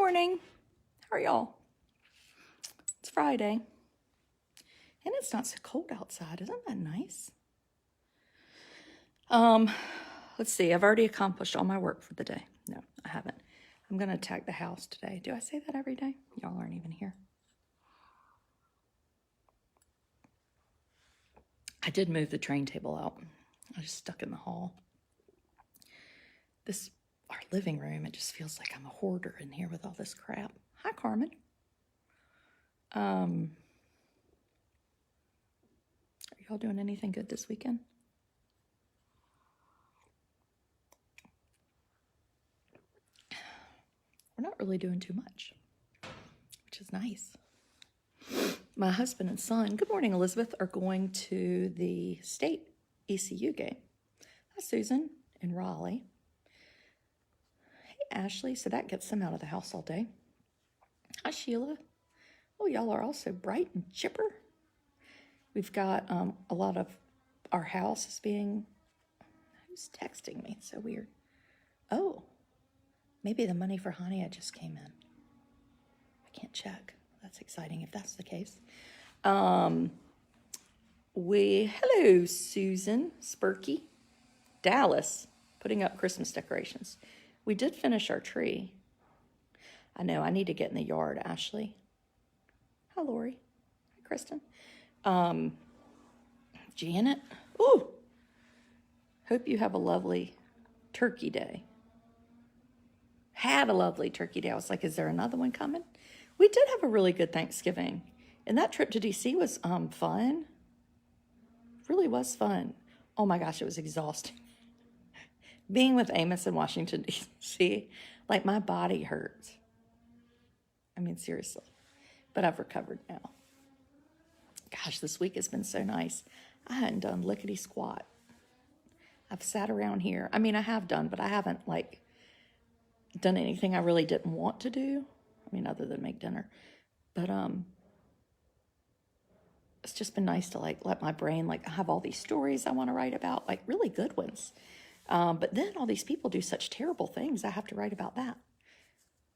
morning. How are y'all? It's Friday. And it's not so cold outside. Isn't that nice? Let's see. I've already accomplished all my work for the day. No, I haven't. I'm going to attack the house today. Do I say that every day? Y'all aren't even here. I did move the train table out. I was stuck in the hall. Our living room, it just feels like I'm a hoarder in here with all this crap. Hi, Carmen. Are y'all doing anything good this weekend? We're not really doing too much, which is nice. My husband and son, good morning, Elizabeth, are going to the state ECU game. Hi, Susan in Raleigh. Hey, Ashley. So that gets them out of the house all day. Hi, Sheila. Oh, y'all are also bright and chipper. We've got a lot of our house is being... Who's texting me? It's so weird. Oh, maybe the money for Hania just came in. I can't check. That's exciting if that's the case. Hello, Susan Spurkey. Dallas, putting up Christmas decorations. We did finish our tree. I know, I need to get in the yard, Ashley. Hi, Lori. Hi, Kristen. Janet. Ooh. Hope you have a lovely turkey day. Had a lovely turkey day. I was like, is there another one coming? We did have a really good Thanksgiving. And that trip to DC was fun. Really was fun. Oh my gosh, it was exhausting. Being with Amos in Washington, D.C., like my body hurts. I mean, seriously. But I've recovered now. Gosh, this week has been so nice. I hadn't done lickety squat. I've sat around here. I mean, I have done, but I haven't done anything I really didn't want to do. I mean, other than make dinner. But it's just been nice to let my brain have all these stories I want to write about, really good ones. But then all these people do such terrible things. I have to write about that.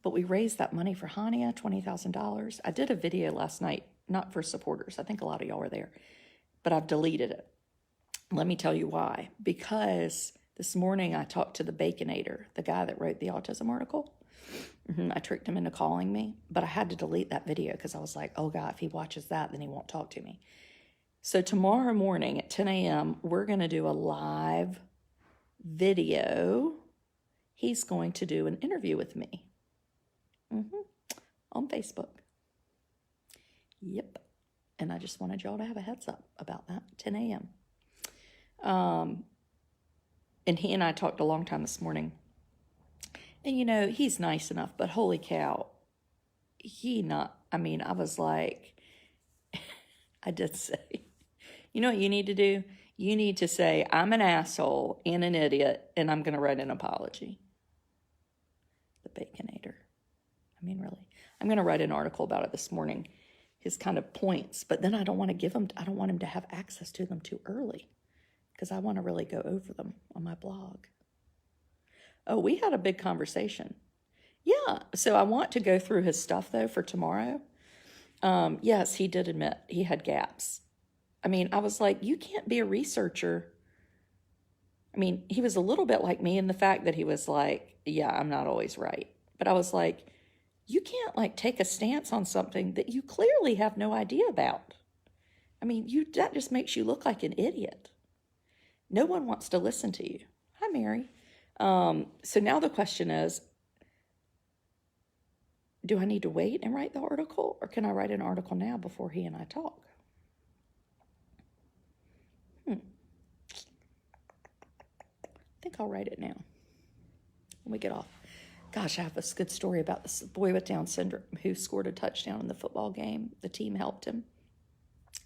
But we raised that money for Hania, $20,000. I did a video last night, not for supporters. I think a lot of y'all were there, but I've deleted it. Let me tell you why. Because this morning I talked to the Baconator, the guy that wrote the autism article. I tricked him into calling me, but I had to delete that video because I was like, oh God, if he watches that, then he won't talk to me. So tomorrow morning at 10 a.m., we're going to do a live video. He's going to do an interview with me on Facebook. Yep. And I just wanted y'all to have a heads up about that, 10 a.m. And he and I talked a long time this morning. And, he's nice enough, but holy cow, I was like, I did say, you know what you need to do? You need to say, I'm an asshole and an idiot, and I'm going to write an apology. The Baconator. I mean, really. I'm going to write an article about it this morning, his kind of points, but then I don't want him to have access to them too early because I want to really go over them on my blog. Oh, we had a big conversation. Yeah, so I want to go through his stuff, though, for tomorrow. Yes, he did admit he had gaps. I mean, I was like, you can't be a researcher. I mean, he was a little bit like me in the fact that he was like, yeah, I'm not always right. But I was like, you can't, take a stance on something that you clearly have no idea about. I mean, that just makes you look like an idiot. No one wants to listen to you. Hi, Mary. So now the question is, do I need to wait and write the article, or can I write an article now before he and I talk? I think I'll write it now when we get off. Gosh, I have this good story about this boy with Down syndrome who scored a touchdown in the football game. The team helped him.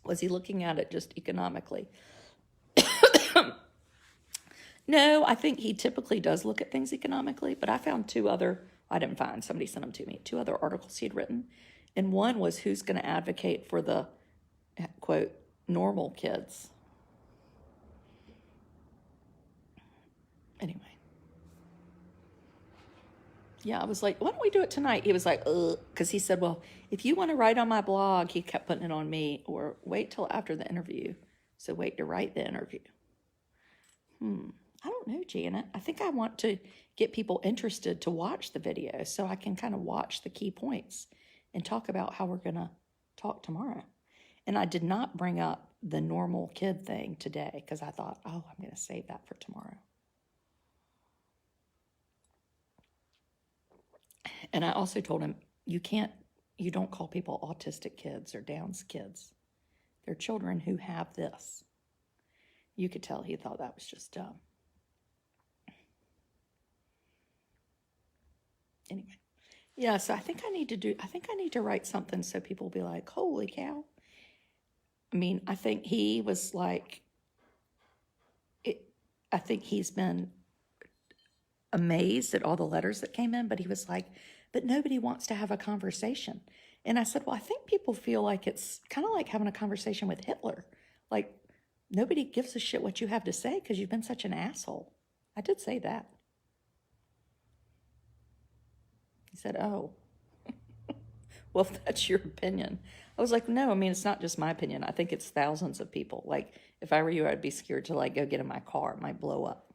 Was he looking at it just economically? No, I think he typically does look at things economically, but I found somebody sent them to me, 2 other articles he had written. And one was who's going to advocate for the, quote, normal kids. Anyway. Yeah, I was like, why don't we do it tonight? He was like, ugh, because he said, well, if you want to write on my blog, he kept putting it on me, or wait till after the interview. So wait to write the interview. I don't know, Janet. I think I want to get people interested to watch the video so I can kind of watch the key points and talk about how we're going to talk tomorrow. And I did not bring up the normal kid thing today because I thought, oh, I'm going to save that for tomorrow. And I also told him, you don't call people autistic kids or Downs kids. They're children who have this. You could tell he thought that was just dumb. Anyway, yeah, so I think I need to write something so people will be like, holy cow. I mean, I think he was like, I think he's been amazed at all the letters that came in, but he was like, but nobody wants to have a conversation. And I said, well, I think people feel like it's kind of like having a conversation with Hitler. Like, nobody gives a shit what you have to say because you've been such an asshole. I did say that. He said, oh, well, if that's your opinion. I was like, no, I mean, it's not just my opinion. I think it's thousands of people. Like, if I were you, I'd be scared to like go get in my car. It might blow up.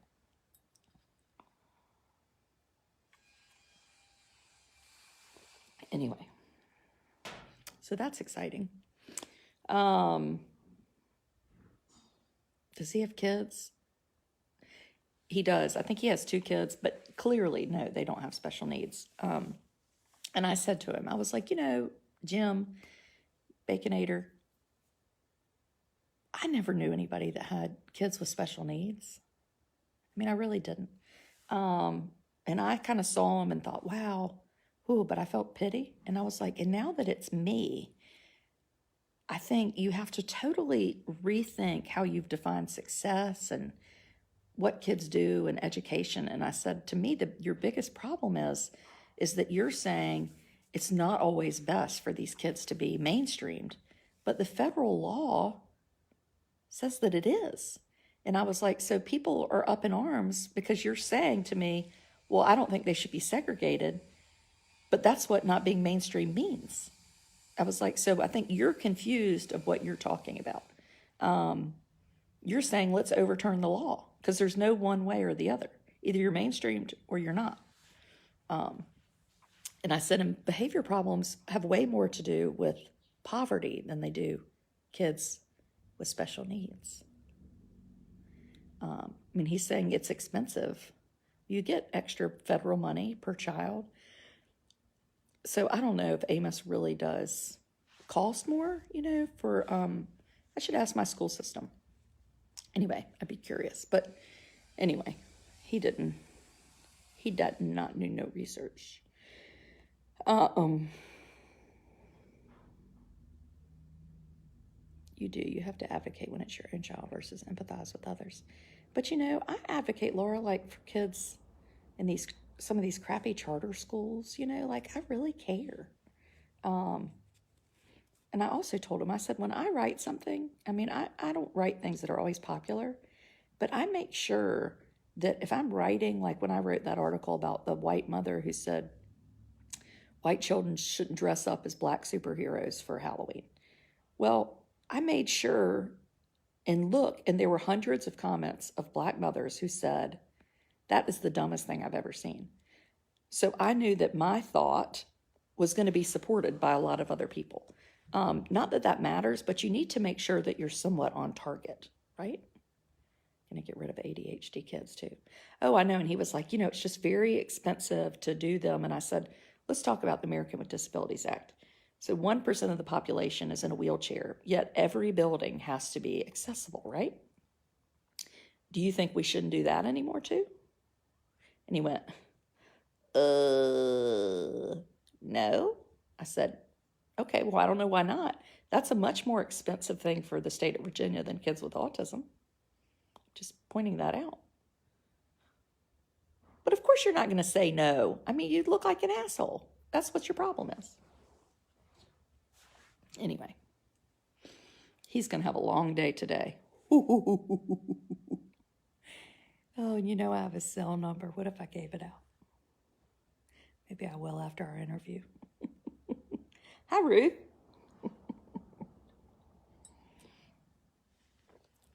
Anyway, so that's exciting. Does he have kids? He does. I think he has 2 kids, but clearly, no, they don't have special needs. And I said to him, I was like, Jim Baconator, I never knew anybody that had kids with special needs. I mean, I really didn't. And I kind of saw him and thought, wow, ooh, but I felt pity. And I was like, and now that it's me, I think you have to totally rethink how you've defined success and what kids do in education. And I said, to me, your biggest problem is that you're saying it's not always best for these kids to be mainstreamed, but the federal law says that it is. And I was like, so people are up in arms because you're saying to me, well, I don't think they should be segregated, but that's what not being mainstream means. I was like, so I think you're confused of what you're talking about. You're saying let's overturn the law because there's no one way or the other. Either you're mainstreamed or you're not. And I said, and behavior problems have way more to do with poverty than they do kids with special needs. I mean, he's saying it's expensive. You get extra federal money per child. So I don't know if Amos really does cost more, for, I should ask my school system. Anyway, I'd be curious. But anyway, he did not do no research. You do. You have to advocate when it's your own child versus empathize with others. But I advocate, Laura, like for kids in some of these crappy charter schools, like I really care. And I also told him, I said, when I write something, I mean, I don't write things that are always popular, but I make sure that if I'm writing, like when I wrote that article about the white mother who said white children shouldn't dress up as black superheroes for Halloween. Well, I made sure and there were hundreds of comments of black mothers who said, that is the dumbest thing I've ever seen. So I knew that my thought was going to be supported by a lot of other people. Not that that matters, but you need to make sure that you're somewhat on target, right? Going to get rid of ADHD kids too. Oh, I know. And he was like, it's just very expensive to do them. And I said, let's talk about the American with Disabilities Act. So 1% of the population is in a wheelchair, yet every building has to be accessible, right? Do you think we shouldn't do that anymore too? And he went, no. I said, okay, well, I don't know why not. That's a much more expensive thing for the state of Virginia than kids with autism. Just pointing that out. But of course you're not going to say no. I mean, you look like an asshole. That's what your problem is. Anyway, he's going to have a long day today. Oh, I have his cell number. What if I gave it out? Maybe I will after our interview. Hi, Ruth.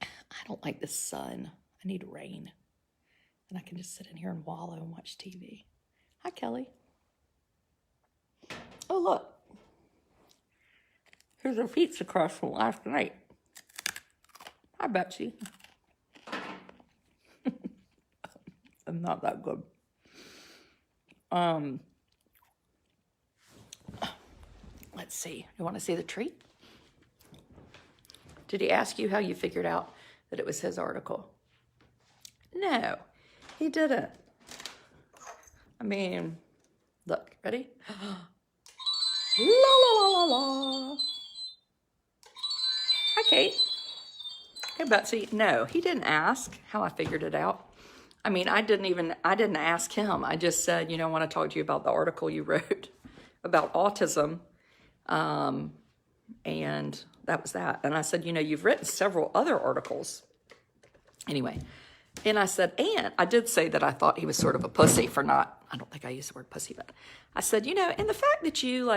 I don't like the sun. I need rain. And I can just sit in here and wallow and watch TV. Hi, Kelly. Oh, look. Here's a pizza crust from last night. Hi, Betsy. I'm not that good. Let's see. You want to see the treat? Did he ask you how you figured out that it was his article? No, he didn't. I mean, look, ready? La la la la la. Hi, Kate. Hey, Betsy. No, he didn't ask how I figured it out. I mean, I didn't ask him. I just said, I want to talk to you about the article you wrote about autism. And that was that. And I said, you've written several other articles. Anyway, and I said, and I did say that I thought he was sort of a pussy for not, I don't think I used the word pussy, but I said, and the fact that you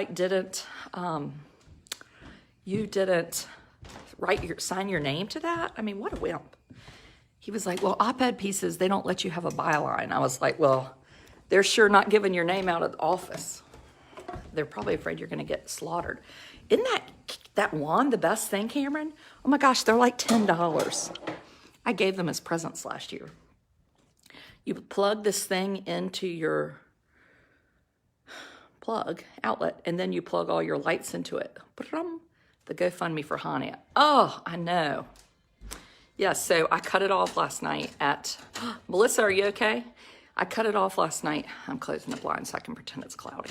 didn't sign your name to that. I mean, what a wimp. He was like, well, op-ed pieces, they don't let you have a byline. I was like, well, they're sure not giving your name out of the office. They're probably afraid you're going to get slaughtered. Isn't that wand the best thing, Cameron? Oh my gosh, they're like $10. I gave them as presents last year. You plug this thing into your plug outlet, and then you plug all your lights into it. The GoFundMe for Hania. Oh, I know. Yeah, so I cut it off last night at, Melissa, are you okay? I cut it off last night. I'm closing the blinds so I can pretend it's cloudy.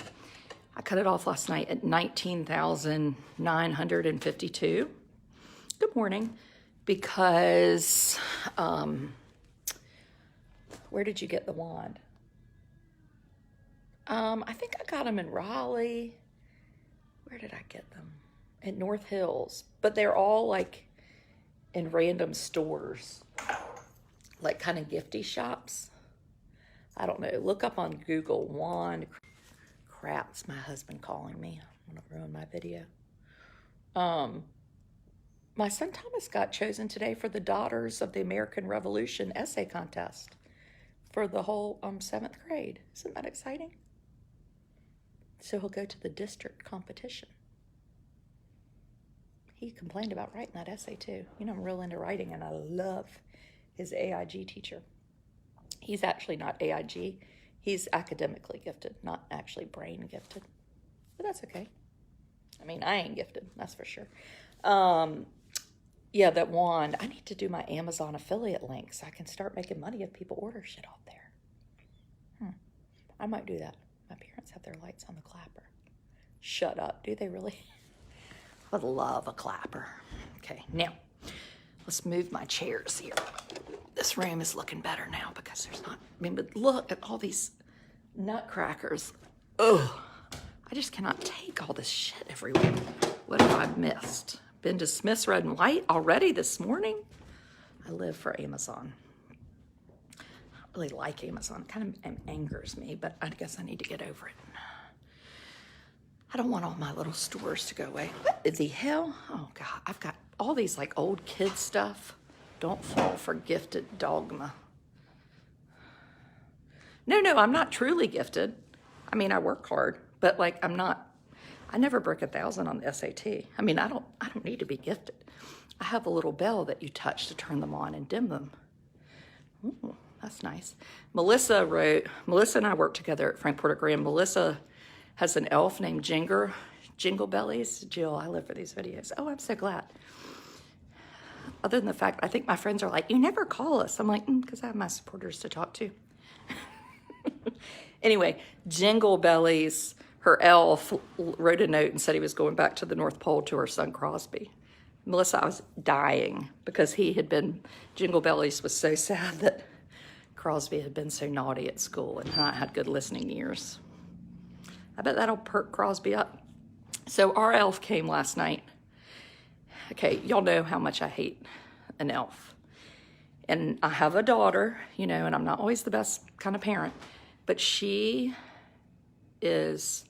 I cut it off last night at 19,952. Good morning. Because, where did you get the wand? I think I got them in Raleigh. Where did I get them? At North Hills. But they're all in random stores, kind of gifty shops. I don't know. Look up on Google wand. Crap, it's my husband calling me. I'm going to ruin my video. My son Thomas got chosen today for the Daughters of the American Revolution essay contest for the whole 7th grade. Isn't that exciting? So he'll go to the district competition. He complained about writing that essay too. I'm real into writing, and I love his AIG teacher. He's actually not AIG. He's academically gifted, not actually brain gifted. But that's okay. I mean, I ain't gifted, that's for sure. Yeah, that wand. I need to do my Amazon affiliate link so I can start making money if people order shit off there. I might do that. My parents have their lights on the clapper. Shut up. Do they really? I would love a clapper. Okay, now, let's move my chairs here. This room is looking better now because there's not, but look at all these nutcrackers. Ugh, I just cannot take all this shit everywhere. What have I missed? Been to Smith's Red and White already this morning? I live for Amazon. I don't really like Amazon. It kind of angers me, but I guess I need to get over it. I don't want all my little stores to go away. What the hell? Oh, God. I've got all these old kid stuff. Don't fall for gifted dogma. No, I'm not truly gifted. I mean, I work hard, but I'm not, I never break 1,000 on the SAT. I mean, I don't need to be gifted. I have a little bell that you touch to turn them on and dim them. Ooh, that's nice. Melissa and I work together at Frank Porter Graham. Melissa has an elf named Jingle Bellies. Jill, I live for these videos. Oh, I'm so glad. Other than the fact, I think my friends are like, you never call us. I'm like, because I have my supporters to talk to. Anyway, Jingle Bellies, her elf, wrote a note and said he was going back to the North Pole to her son Crosby. Melissa, I was dying because Jingle Bellies was so sad that Crosby had been so naughty at school and not had good listening ears. I bet that'll perk Crosby up. So our elf came last night. Okay, y'all know how much I hate an elf. And I have a daughter, and I'm not always the best kind of parent, but she has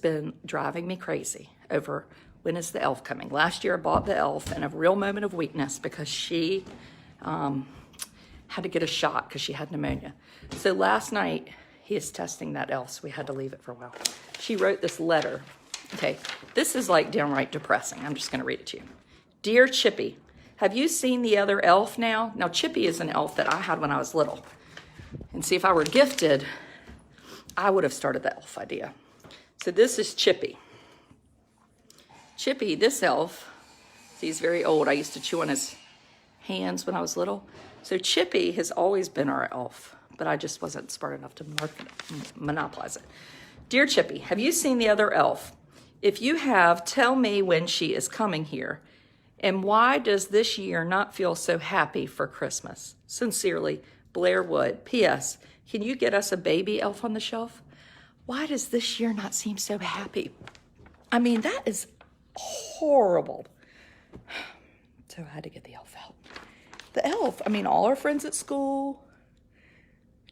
been driving me crazy over when is the elf coming. Last year I bought the elf in a real moment of weakness because she had to get a shot because she had pneumonia. So last night he is testing that elf, so we had to leave it for a while. She wrote this letter. Okay, this is like downright depressing. I'm just gonna read it to you. Dear Chippy, have you seen the other elf now? Now Chippy is an elf that I had when I was little. And see, if I were gifted, I would have started the elf idea. So this is Chippy. Chippy, this elf, see, he's very old. I used to chew on his hands when I was little. So Chippy has always been our elf, but I just wasn't smart enough to monopolize it. Dear Chippy, have you seen the other elf? If you have, tell me when she is coming here. And why does this year not feel so happy for Christmas? Sincerely, Blair Wood. P.S. Can you get us a baby elf on the shelf? Why does this year not seem so happy? I mean, that is horrible. So I had to get the elf out. The elf, I mean, all our friends at school.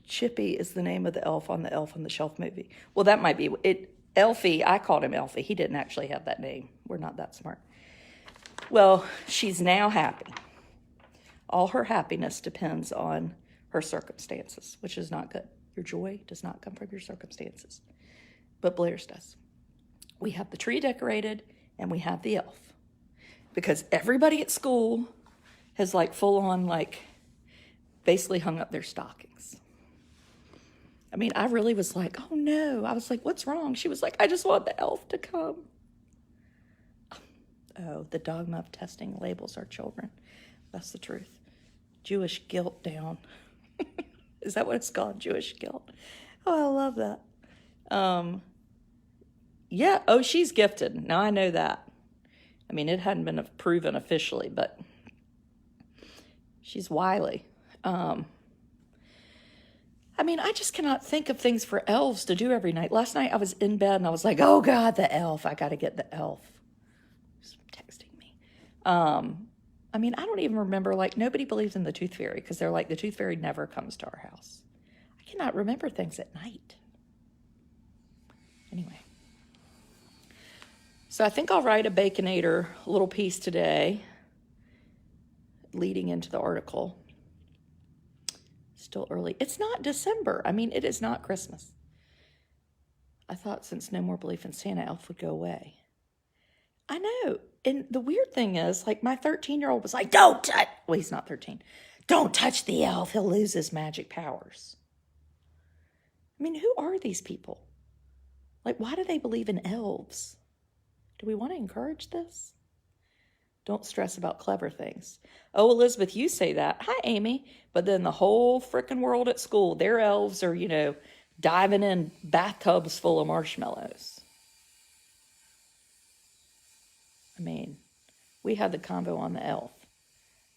Chippy is the name of the elf on the Elf on the Shelf movie. Well, that might be it. Elfie, I called him Elfie. He didn't actually have that name. We're not that smart. Well, she's now happy. All her happiness depends on her circumstances, which is not good. Your joy does not come from your circumstances, but Blair's does. We have the tree decorated and we have the elf because everybody at school has like full on like basically hung up their stockings. I mean, I really was like, oh no. I was like, what's wrong? She was like, I just want the elf to come. Oh, the dogma of testing labels our children. That's the truth. Jewish guilt down. Is that what it's called? Jewish guilt. Oh, I love that. Yeah. Oh, she's gifted. Now I know that. I mean, it hadn't been proven officially, but she's wily. I mean, I just cannot think of things for elves to do every night. Last night I was in bed and I was like, oh God, the elf. I got to get the elf. She's texting me. I mean, I don't even remember, like, nobody believes in the tooth fairy because they're like, the tooth fairy never comes to our house. I cannot remember things at night. Anyway. So I think I'll write a Baconator little piece today leading into the article. Still early. It's not December. I mean, it is not Christmas. I thought since no more belief in Santa, elf would go away. I know. And the weird thing is, like, my 13-year-old was like, don't touch. Well, he's not 13. Don't touch the elf. He'll lose his magic powers. I mean, who are these people? Like, why do they believe in elves? Do we want to encourage this? Don't stress about clever things. Oh, Elizabeth, you say that. Hi, Amy. But then the whole frickin' world at school, their elves are, you know, diving in bathtubs full of marshmallows. I mean, we had the convo on the elf.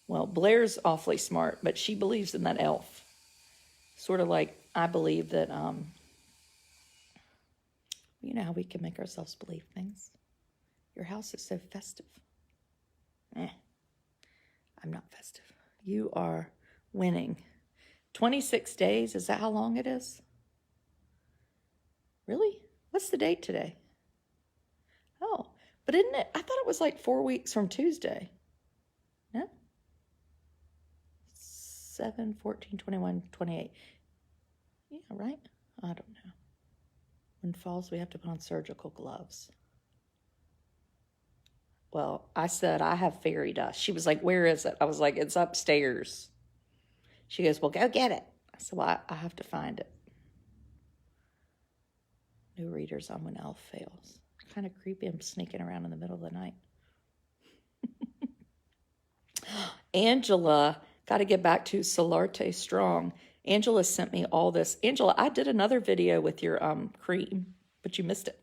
Well, Blair's awfully smart, but she believes in that elf. Sort of like I believe that, you know how we can make ourselves believe things. Your house is so festive. I'm not festive. You are winning. 26 days, is that how long it is? Really? What's the date today? Oh, but isn't it? I thought it was like 4 weeks from Tuesday. No? 7, 14, 21, 28. Yeah, right? I don't know. When falls, we have to put on surgical gloves. Well, I said, I have fairy dust. She was like, where is it? I was like, it's upstairs. She goes, well, go get it. I said, well, I have to find it. New readers on when elf fails. Kind of creepy. I'm sneaking around in the middle of the night. Angela, got to get back to Solarte Strong. Angela sent me all this. Angela, I did another video with your cream, but you missed it.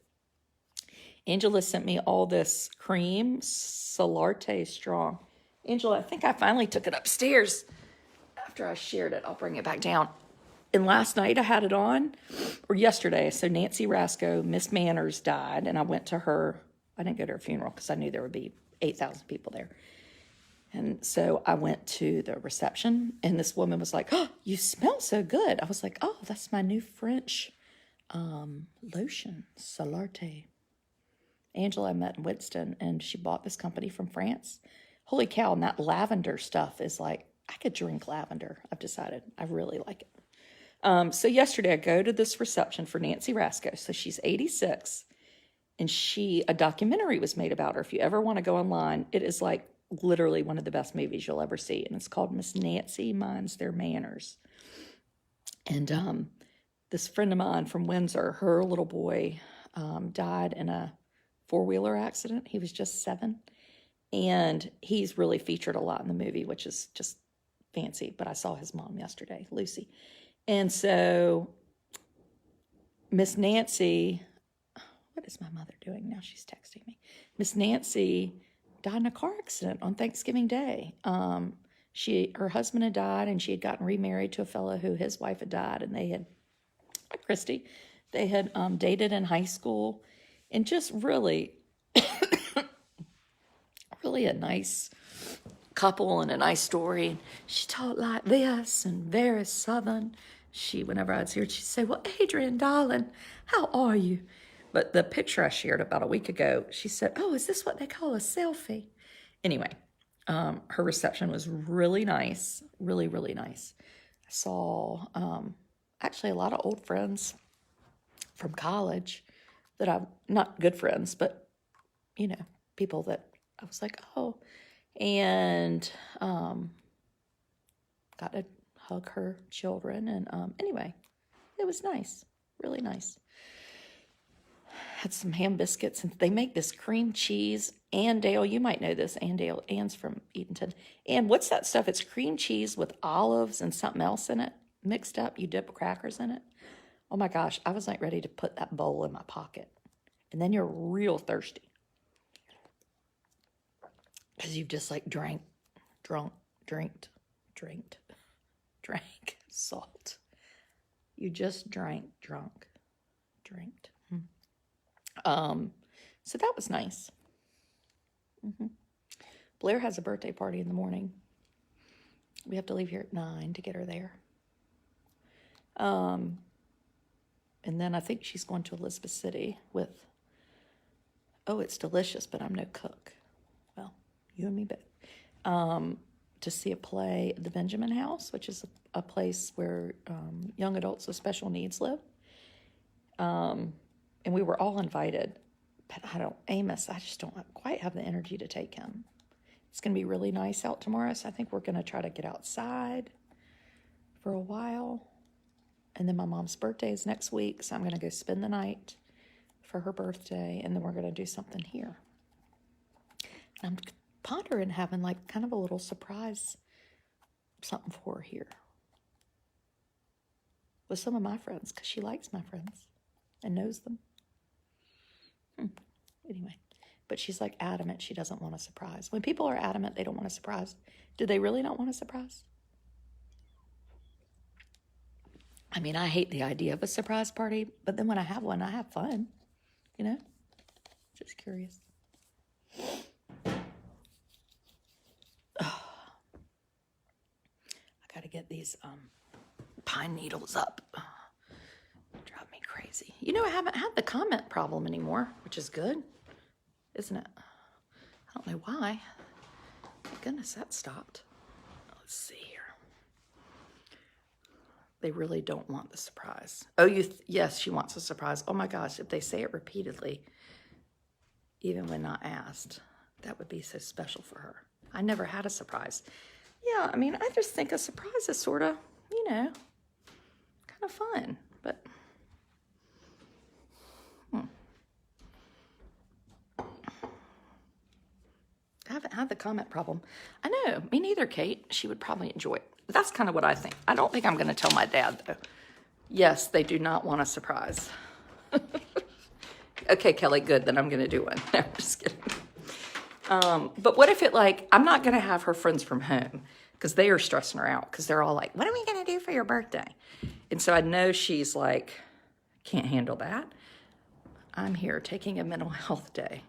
Angela sent me all this cream, Solarte Strong. Angela, I think I finally took it upstairs after I shared it. I'll bring it back down. And last night I had it on, or yesterday. So Nancy Rasco, Miss Manners, died, and I went to her. I didn't go to her funeral because I knew there would be 8,000 people there. And so I went to the reception, and this woman was like, oh, you smell so good. I was like, oh, that's my new French lotion, Solarte. Angela I met in Winston, and she bought this company from France. Holy cow, and that lavender stuff is like, I could drink lavender. I've decided I really like it. So yesterday I go to this reception for Nancy Rasco. So she's 86, and a documentary was made about her. If you ever want to go online, it is like literally one of the best movies you'll ever see. And it's called Miss Nancy Minds Their Manners. And this friend of mine from Windsor, her little boy died in a four-wheeler accident. He was just 7. And he's really featured a lot in the movie, which is just fancy. But I saw his mom yesterday, Lucy. And so Miss Nancy, what is my mother doing now? She's texting me. Miss Nancy died in a car accident on Thanksgiving Day. Her husband had died, and she had gotten remarried to a fellow who his wife had died, and they had, Christy, they had dated in high school, and just really, really a nice couple and a nice story. She talked like this and very Southern. Whenever I'd see her, she'd say, "Well, Adrienne, darling, how are you?" But the picture I shared about a week ago, she said, "Oh, is this what they call a selfie?" Anyway, her reception was really nice, really, really nice. I saw actually a lot of old friends from college that I'm not good friends, but, people that I was like, oh, and got to hug her children. And anyway, it was nice, really nice. Had some ham biscuits, and they make this cream cheese. Dale, you might know this. Anne's from Eatonton. And what's that stuff? It's cream cheese with olives and something else in it, mixed up. You dip crackers in it. Oh my gosh, I was like ready to put that bowl in my pocket. And then you're real thirsty. Because you've just like drank salt. You just drank. So that was nice. Blair has a birthday party in the morning. We have to leave here at 9 to get her there. And then I think she's going to Elizabeth City with, it's delicious, but I'm no cook. Well, you and me both. To see a play at the Benjamin House, which is a place where young adults with special needs live. And we were all invited, but Amos, I just don't quite have the energy to take him. It's going to be really nice out tomorrow, so I think we're going to try to get outside for a while. And then my mom's birthday is next week, so I'm going to go spend the night for her birthday, and then we're going to do something here. And I'm pondering having like kind of a little surprise something for her here with some of my friends, because she likes my friends and knows them. Anyway, but she's like adamant she doesn't want a surprise. When people are adamant they don't want a surprise, do they really not want a surprise? I mean, I hate the idea of a surprise party, but then when I have one, I have fun, Just curious. I got to get these pine needles up. Drive me crazy. I haven't had the comment problem anymore, which is good, isn't it? I don't know why. Thank goodness that stopped. Let's see here. They really don't want the surprise. Oh, yes, she wants a surprise. Oh my gosh, if they say it repeatedly, even when not asked, that would be so special for her. I never had a surprise. Yeah, I mean, I just think a surprise is sort of, kind of fun, but I haven't had the comment problem. I know, me neither, Kate. She would probably enjoy it. That's kind of what I think. I don't think I'm going to tell my dad, though. Yes, they do not want a surprise. Okay, Kelly, good. Then I'm going to do one. No, I'm just kidding. But what if I'm not going to have her friends from home, because they are stressing her out, because they're all like, what are we going to do for your birthday? And so I know she's like, can't handle that. I'm here taking a mental health day.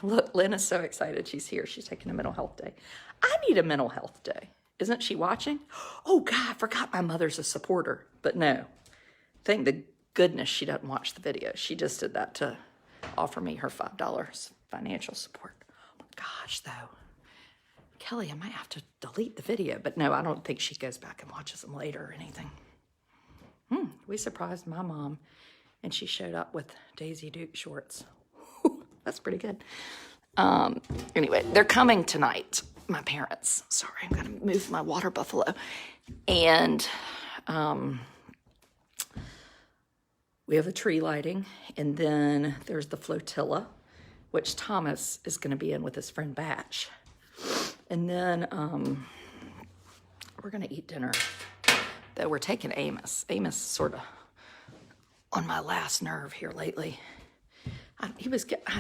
Look, Lynn is so excited she's here. She's taking a mental health day. I need a mental health day. Isn't she watching? Oh, God, I forgot my mother's a supporter. But no, thank the goodness she doesn't watch the video. She just did that to offer me her $5 financial support. Oh my gosh, though. Kelly, I might have to delete the video. But no, I don't think she goes back and watches them later or anything. We surprised my mom, and she showed up with Daisy Duke shorts. That's pretty good. Anyway, they're coming tonight, my parents. Sorry, I'm going to move my water buffalo. And we have a tree lighting, and then there's the flotilla, which Thomas is going to be in with his friend Batch. And then we're going to eat dinner. Though we're taking Amos. Amos is sort of on my last nerve here lately. I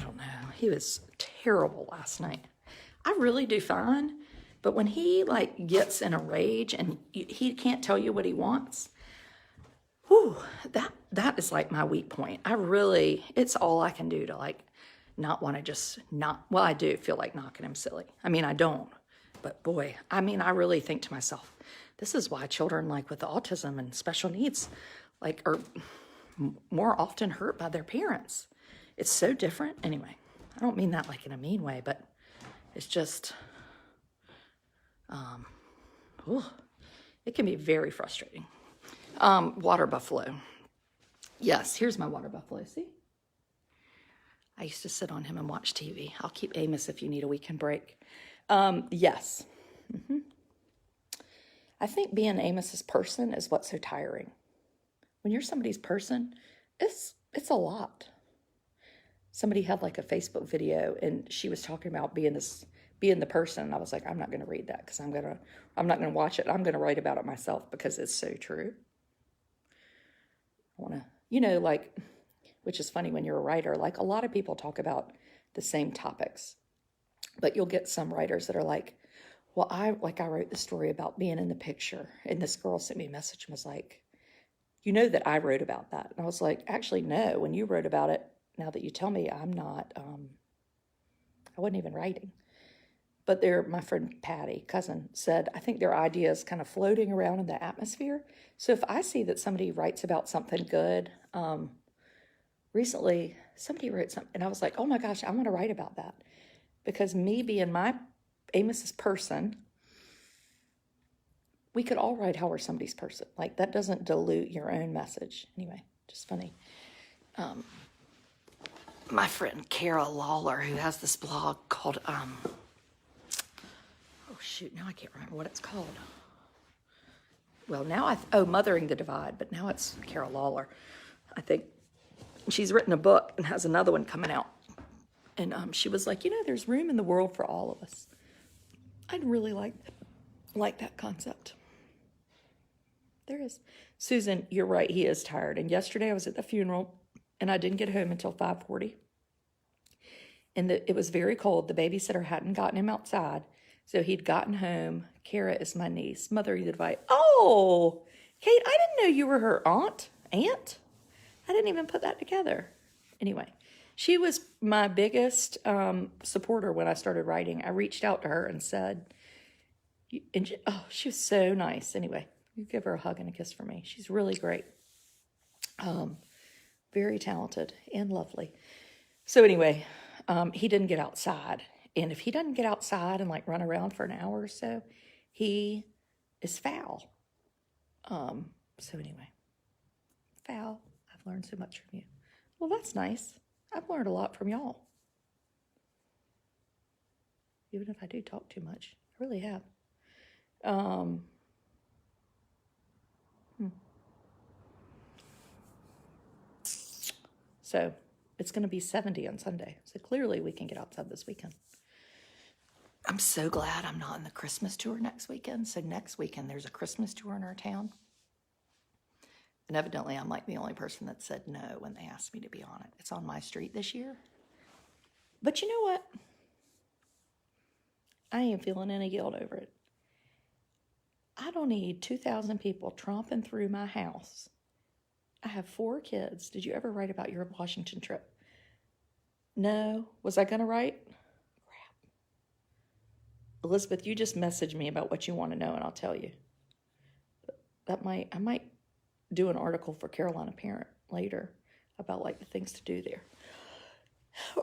don't know. He was terrible last night. I really do fine. But when he like gets in a rage and he can't tell you what he wants, whew, that is like my weak point. It's all I can do to like not want to I do feel like knocking him silly. I mean, I don't. But boy, I really think to myself, this is why children like with autism and special needs like are more often hurt by their parents. It's so different. Anyway, I don't mean that like in a mean way, but it's just, it can be very frustrating. Water buffalo. Yes, here's my water buffalo. See? I used to sit on him and watch TV. I'll keep Amos if you need a weekend break. Yes. I think being Amos's person is what's so tiring. When you're somebody's person, it's a lot. Somebody had like a Facebook video and she was talking about being the person. And I was like, I'm not going to read that because I'm not going to watch it. I'm going to write about it myself because it's so true. I want to, like, which is funny when you're a writer, like a lot of people talk about the same topics, but you'll get some writers that are like, well, I wrote the story about being in the picture, and this girl sent me a message and was like, you know that I wrote about that. And I was like, actually, no, when you wrote about it, now that you tell me, I'm not, I wasn't even writing. But my friend Patty, cousin, said, I think their idea is kind of floating around in the atmosphere. So if I see that somebody writes about something good, recently somebody wrote something, and I was like, oh my gosh, I want to write about that. Because me being Amos's person, we could all write how we're somebody's person. Like, that doesn't dilute your own message. Anyway, just funny. My friend Kara Lawler, who has this blog called, now I can't remember what it's called. Well, now Mothering the Divide, but now it's Kara Lawler. I think she's written a book and has another one coming out. And she was like, there's room in the world for all of us. I'd really like that concept. There is. Susan, you're right. He is tired. And yesterday I was at the funeral and I didn't get home until 5:40. And it was very cold. The babysitter hadn't gotten him outside. So he'd gotten home. Kara is my niece. Mothering the Divide. Oh, Kate, I didn't know you were her aunt. I didn't even put that together. Anyway, she was my biggest supporter when I started writing. I reached out to her and said, she was so nice. Anyway, you give her a hug and a kiss for me. She's really great. Very talented and lovely. So anyway, he didn't get outside. And if he doesn't get outside and like run around for an hour or so, he is foul. So anyway, foul. I've learned so much from you. Well, that's nice. I've learned a lot from y'all. Even if I do talk too much. I really have. So it's going to be 70 on Sunday. So clearly we can get outside this weekend. I'm so glad I'm not in the Christmas tour next weekend. So next weekend there's a Christmas tour in our town. And evidently I'm like the only person that said no when they asked me to be on it. It's on my street this year. But you know what? I ain't feeling any guilt over it. I don't need 2,000 people tromping through my house. I have 4 kids. Did you ever write about your Washington trip? No. Was I going to write? Crap. Elizabeth, you just message me about what you want to know and I'll tell you. I might do an article for Carolina Parent later about like the things to do there.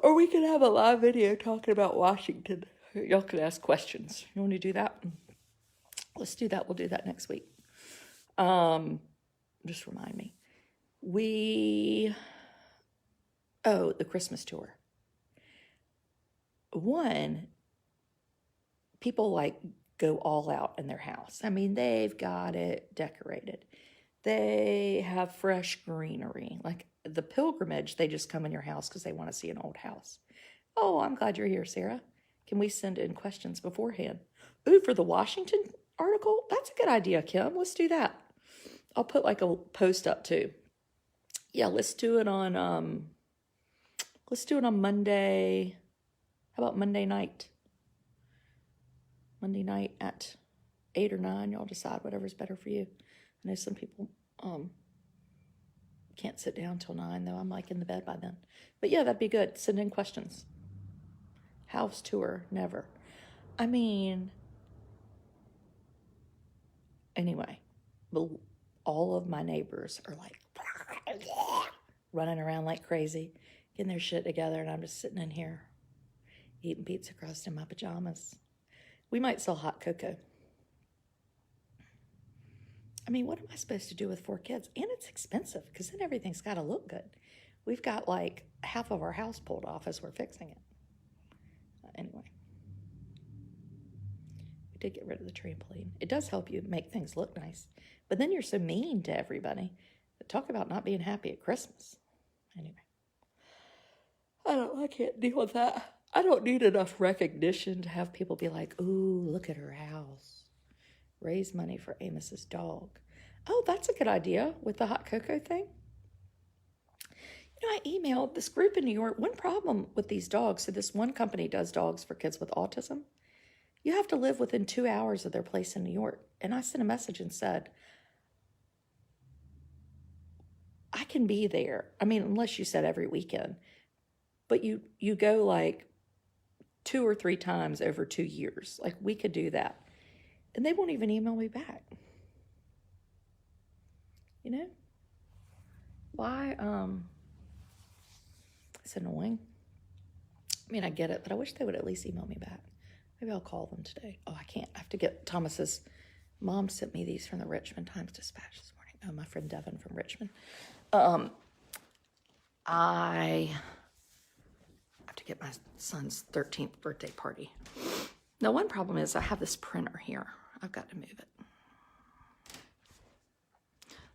Or we can have a live video talking about Washington. Y'all can ask questions. You want to do that? Let's do that. We'll do that next week. Just remind me. The Christmas tour. One, people like go all out in their house. I mean, they've got it decorated. They have fresh greenery. Like the pilgrimage, they just come in your house because they want to see an old house. Oh, I'm glad you're here, Sarah. Can we send in questions beforehand? Ooh, for the Washington article? That's a good idea, Kim. Let's do that. I'll put like a post up too. Yeah, let's do it on Monday. How about Monday night? Monday night at 8 or 9. Y'all decide whatever's better for you. I know some people can't sit down till 9, though. I'm like in the bed by then. But yeah, that'd be good. Send in questions. House tour, never. I mean, anyway, all of my neighbors are like running around like crazy, getting their shit together, and I'm just sitting in here eating pizza crust in my pajamas. We might sell hot cocoa. I mean, what am I supposed to do with 4 kids? And it's expensive because then everything's got to look good. We've got like half of our house pulled off as we're fixing it. Anyway, we did get rid of the trampoline. It does help you make things look nice. But then you're so mean to everybody. Talk about not being happy at Christmas. Anyway, I can't deal with that. I don't need enough recognition to have people be like, ooh, look at her house. Raise money for Amos's dog. Oh, that's a good idea with the hot cocoa thing. You know, I emailed this group in New York. One problem with these dogs, so this one company does dogs for kids with autism. You have to live within 2 hours of their place in New York. And I sent a message and said, I can be there. I mean, unless you said every weekend. But you go like 2 or 3 times over 2 years. Like, we could do that. And they won't even email me back. You know? Why? It's annoying. I mean, I get it, but I wish they would at least email me back. Maybe I'll call them today. Oh, I can't. I have to get Thomas's mom sent me these from the Richmond Times-Dispatch this morning. Oh, my friend Devin from Richmond. I have to get my son's 13th birthday party. Now, one problem is I have this printer here. I've got to move it.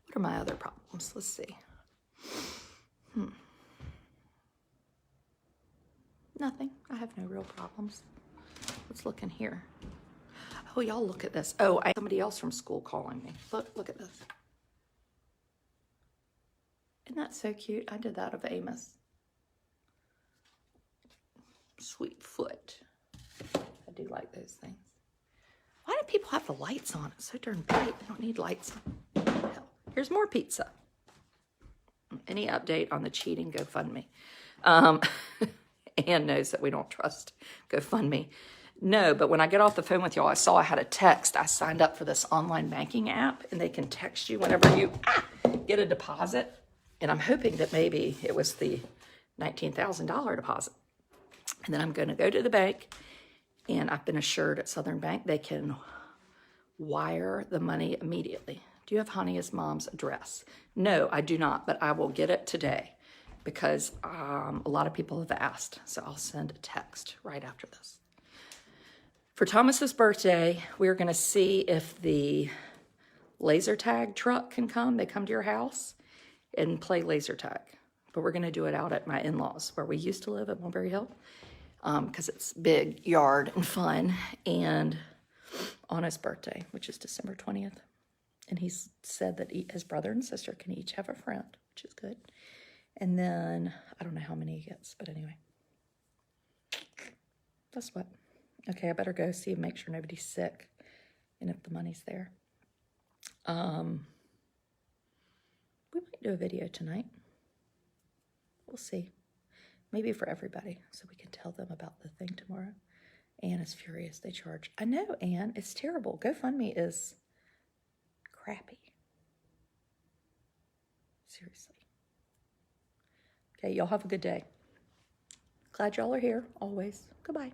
What are my other problems? Let's see. Nothing. I have no real problems. Let's look in here. Oh, y'all look at this. Oh, I have somebody else from school calling me. Look at this. Isn't that so cute? I did that of Amos. Sweet foot. I do like those things. Why do people have the lights on? It's so darn bright. They don't need lights. Hell, here's more pizza. Any update on the cheating GoFundMe? Ann knows that we don't trust GoFundMe. No, but when I get off the phone with y'all, I saw I had a text. I signed up for this online banking app, and they can text you whenever you get a deposit. And I'm hoping that maybe it was the $19,000 deposit. And then I'm going to go to the bank, and I've been assured at Southern Bank they can wire the money immediately. Do you have Hania's mom's address? No, I do not, but I will get it today because a lot of people have asked. So I'll send a text right after this. For Thomas's birthday, we're going to see if the laser tag truck can come. They come to your house and play laser tag. But we're going to do it out at my in-laws where we used to live at Mulberry Hill because it's big yard and fun. And on his birthday, which is December 20th. And he's said that his brother and sister can each have a friend, which is good. And then, I don't know how many he gets, but anyway. That's what. Okay, I better go see and make sure nobody's sick and if the money's there. We might do a video tonight. We'll see. Maybe for everybody, so we can tell them about the thing tomorrow. Anne is furious. They charge. I know, Anne. It's terrible. GoFundMe is crappy. Seriously. Okay, y'all have a good day. Glad y'all are here always. Goodbye.